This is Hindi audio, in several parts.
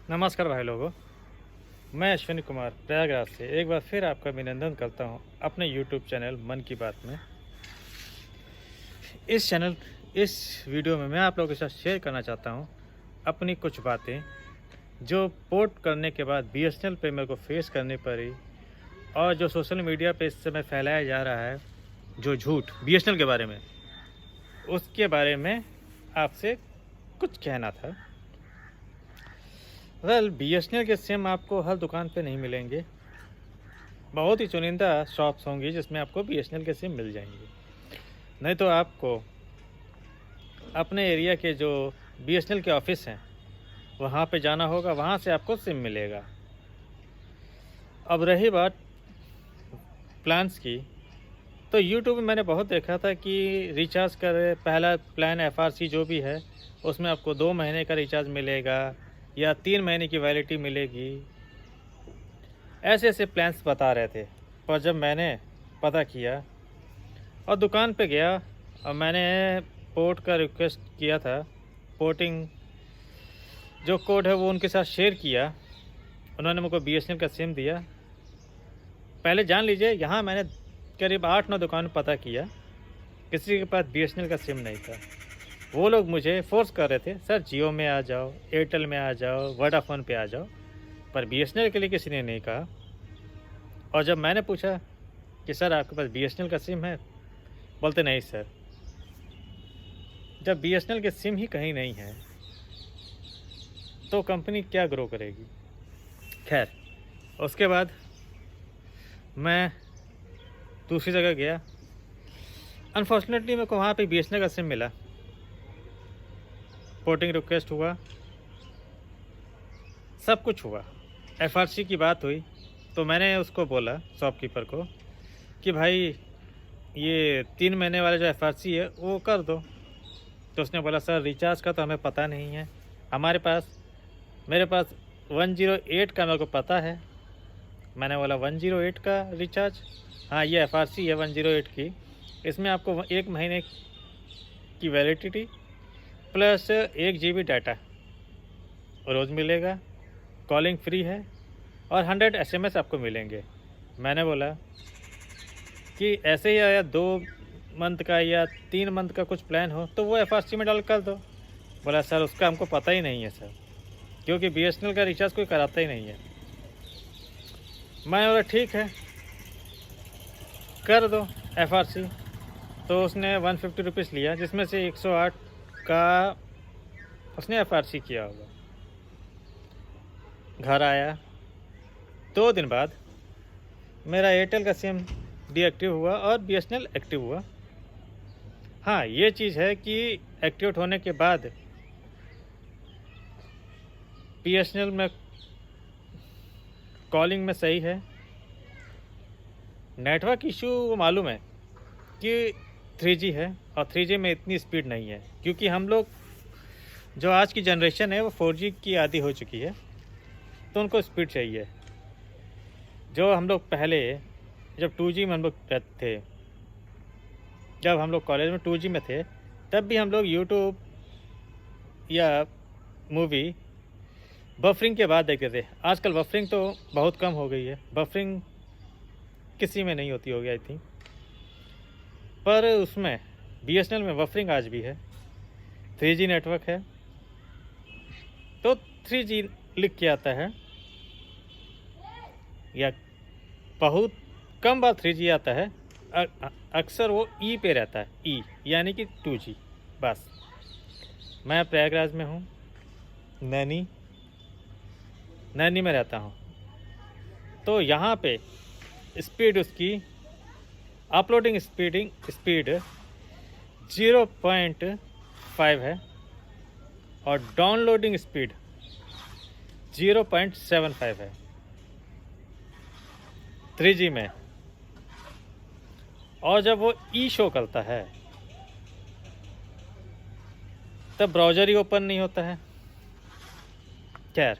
नमस्कार भाई लोगों। मैं अश्विनी कुमार प्रयागराज से एक बार फिर आपका अभिनंदन करता हूं अपने यूट्यूब चैनल मन की बात में। इस वीडियो में मैं आप लोगों के साथ शेयर करना चाहता हूं अपनी कुछ बातें जो पोर्ट करने के बाद बीएसएनएल पे मेरे को फेस करनी पड़ी, और जो सोशल मीडिया पे इस समय फैलाया जा रहा है जो झूठ बीएसएनएल के बारे में, उसके बारे में आपसे कुछ कहना था। बीएसएनएल के सिम आपको हर दुकान पे नहीं मिलेंगे। बहुत ही चुनिंदा शॉप्स होंगी जिसमें आपको बीएसएनएल के सिम मिल जाएंगे। नहीं तो आपको अपने एरिया के जो बीएसएनएल के ऑफिस हैं वहाँ पे जाना होगा, वहाँ से आपको सिम मिलेगा। अब रही बात प्लान्स की, तो यूट्यूब में मैंने बहुत देखा था कि रिचार्ज कर पहला प्लान एफआरसी जो भी है उसमें आपको 2 महीने का रिचार्ज मिलेगा या 3 महीने की वैलिडिटी मिलेगी। ऐसे ऐसे प्लान्स बता रहे थे। पर जब मैंने पता किया और दुकान पे गया और मैंने पोर्ट का रिक्वेस्ट किया था, पोर्टिंग जो कोड है वो उनके साथ शेयर किया, उन्होंने मुझको बीएसएनएल का सिम दिया। पहले जान लीजिए, यहाँ मैंने करीब 8-9 दुकान पता किया, किसी के पास बीएसएनएल का सिम नहीं था। वो लोग मुझे फोर्स कर रहे थे, सर जियो में आ जाओ, एयरटेल में आ जाओ, वोडाफोन पे आ जाओ, पर बीएसएनएल के लिए किसी ने नहीं कहा। और जब मैंने पूछा कि सर आपके पास बीएसएनएल का सिम है, बोलते नहीं सर। जब बीएसएनएल के सिम ही कहीं नहीं है तो कंपनी क्या ग्रो करेगी। खैर, उसके बाद मैं दूसरी जगह गया। अनफॉर्चुनेटली मेरे को वहाँ पे बीएसएनएल का सिम मिला। पोर्टिंग रिक्वेस्ट हुआ, सब कुछ हुआ, एफआरसी की बात हुई। तो मैंने उसको बोला शॉपकीपर को कि भाई ये 3 महीने वाला जो एफआरसी है वो कर दो। तो उसने बोला सर रिचार्ज का तो हमें पता नहीं है, मेरे पास 108 का मेरे को पता है। मैंने बोला 108 का रिचार्ज? हाँ, ये एफआरसी है 108 की, इसमें आपको 1 महीने की वैलिडिटी प्लस 1 GB डाटा रोज़ मिलेगा, कॉलिंग फ्री है और 100 SMS आपको मिलेंगे। मैंने बोला कि ऐसे ही या 2 मंथ का या 3 मंथ का कुछ प्लान हो तो वो एफआरसी में डाल कर दो। बोला सर उसका हमको पता ही नहीं है सर, क्योंकि बीएसएनएल का रिचार्ज कोई कराता ही नहीं है। मैं बोला ठीक है कर दो एफआरसी। तो उसने 150 रुपीज़ लिया, जिसमें से 108 का उसने एफआरसी किया होगा। घर आया, 2 दिन बाद मेरा एयरटेल का सिम डीएक्टिव हुआ और बीएसएनएल एक्टिव हुआ। हाँ, ये चीज़ है कि एक्टिवेट होने के बाद बीएसएनएल में कॉलिंग में सही है। नेटवर्क इशू मालूम है कि 3G है और 3G में इतनी स्पीड नहीं है, क्योंकि हम लोग जो आज की जनरेशन है वो 4G की आदी हो चुकी है, तो उनको स्पीड चाहिए। जो हम लोग पहले जब 2G में हम लोग थे, जब हम लोग कॉलेज में 2G में थे, तब भी हम लोग यूट्यूब या मूवी बफरिंग के बाद देखते थे। आजकल बफरिंग तो बहुत कम हो गई है, बफरिंग किसी में नहीं होती होगी आई थिंक, पर उसमें बीएसएनएल में बफरिंग आज भी है। 3G नेटवर्क है तो 3G लिख के आता है, या बहुत कम बार 3G आता है, अक्सर वो ई पे रहता है, ई यानी कि 2G बस। मैं प्रयागराज में हूँ, नैनी में रहता हूँ, तो यहाँ पे स्पीड उसकी अपलोडिंग स्पीड 0.5 है और डाउनलोडिंग स्पीड 0.75 है 3G में। और जब वो ई शो करता है तब ब्राउज़र ही ओपन नहीं होता है। खैर,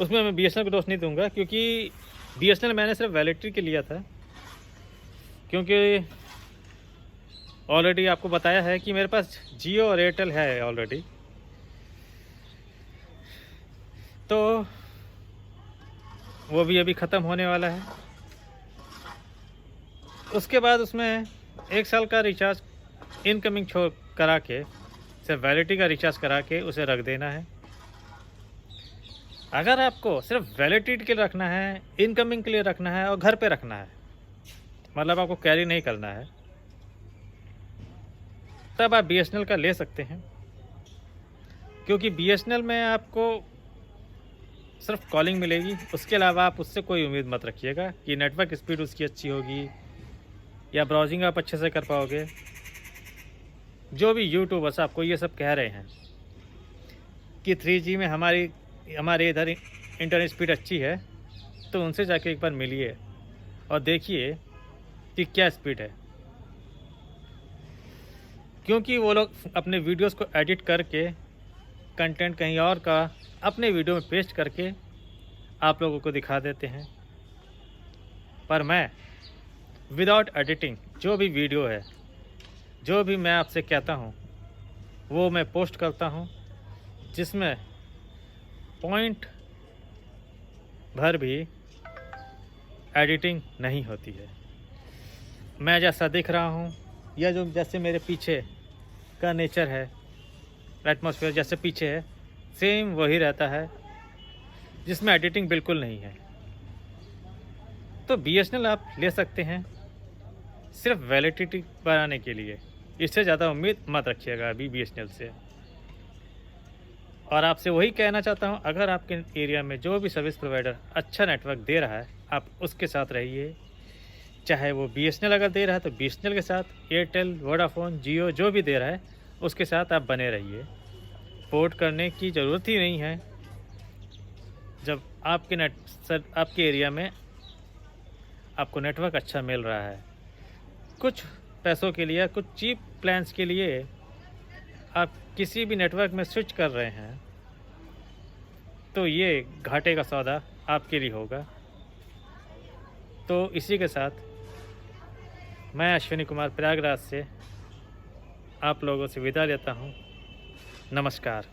उसमें मैं बीएसएनएल को दोष नहीं दूंगा, क्योंकि बीएसएनएल मैंने सिर्फ वैलिडिटी के लिया था, क्योंकि ऑलरेडी आपको बताया है कि मेरे पास जियो और एयरटेल है ऑलरेडी। तो वो भी अभी ख़त्म होने वाला है। उसके बाद उसमें 1 साल का रिचार्ज इनकमिंग छोड़ करा के, सिर्फ वैलिडिटी का रिचार्ज करा के उसे रख देना है। अगर आपको सिर्फ वैलिडिटी के लिए रखना है, इनकमिंग के लिए रखना है और घर पे रखना है, मतलब आपको कैरी नहीं करना है, तब आप बीएसएनएल का ले सकते हैं। क्योंकि बीएसएनएल में आपको सिर्फ कॉलिंग मिलेगी, उसके अलावा आप उससे कोई उम्मीद मत रखिएगा कि नेटवर्क स्पीड उसकी अच्छी होगी या ब्राउजिंग आप अच्छे से कर पाओगे। जो भी यूट्यूबर्स आपको ये सब कह रहे हैं कि 3G में हमारे इधर इंटरनेट स्पीड अच्छी है, तो उनसे जाके एक बार मिलिए और देखिए कि क्या स्पीड है। क्योंकि वो लोग अपने वीडियोस को एडिट करके कंटेंट कहीं और का अपने वीडियो में पेस्ट करके आप लोगों को दिखा देते हैं। पर मैं विदाउट एडिटिंग जो भी वीडियो है, जो भी मैं आपसे कहता हूँ, वो मैं पोस्ट करता हूँ, जिसमें पॉइंट भर भी एडिटिंग नहीं होती है। मैं जैसा दिख रहा हूँ या जो जैसे मेरे पीछे का नेचर है, एटमॉस्फेयर जैसे पीछे है, सेम वही रहता है, जिसमें एडिटिंग बिल्कुल नहीं है। तो बीएसएनएल आप ले सकते हैं सिर्फ वैलिडिटी बनाने के लिए। इससे ज़्यादा उम्मीद मत रखिएगा अभी बीएसएनएल से। और आपसे वही कहना चाहता हूँ, अगर आपके एरिया में जो भी सर्विस प्रोवाइडर अच्छा नेटवर्क दे रहा है, आप उसके साथ रहिए। चाहे वो बीएसएनएल अगर दे रहा है तो बीएसएनएल के साथ, एयरटेल, वोडाफोन, जियो जो भी दे रहा है उसके साथ आप बने रहिए। पोर्ट करने की ज़रूरत ही नहीं है जब आपके एरिया में आपको नेटवर्क अच्छा मिल रहा है। कुछ पैसों के लिए, कुछ चीप प्लान्स के लिए आप किसी भी नेटवर्क में स्विच कर रहे हैं, तो ये घाटे का सौदा आपके लिए होगा। तो इसी के साथ मैं अश्विनी कुमार प्रयागराज से आप लोगों से विदा लेता हूँ। नमस्कार।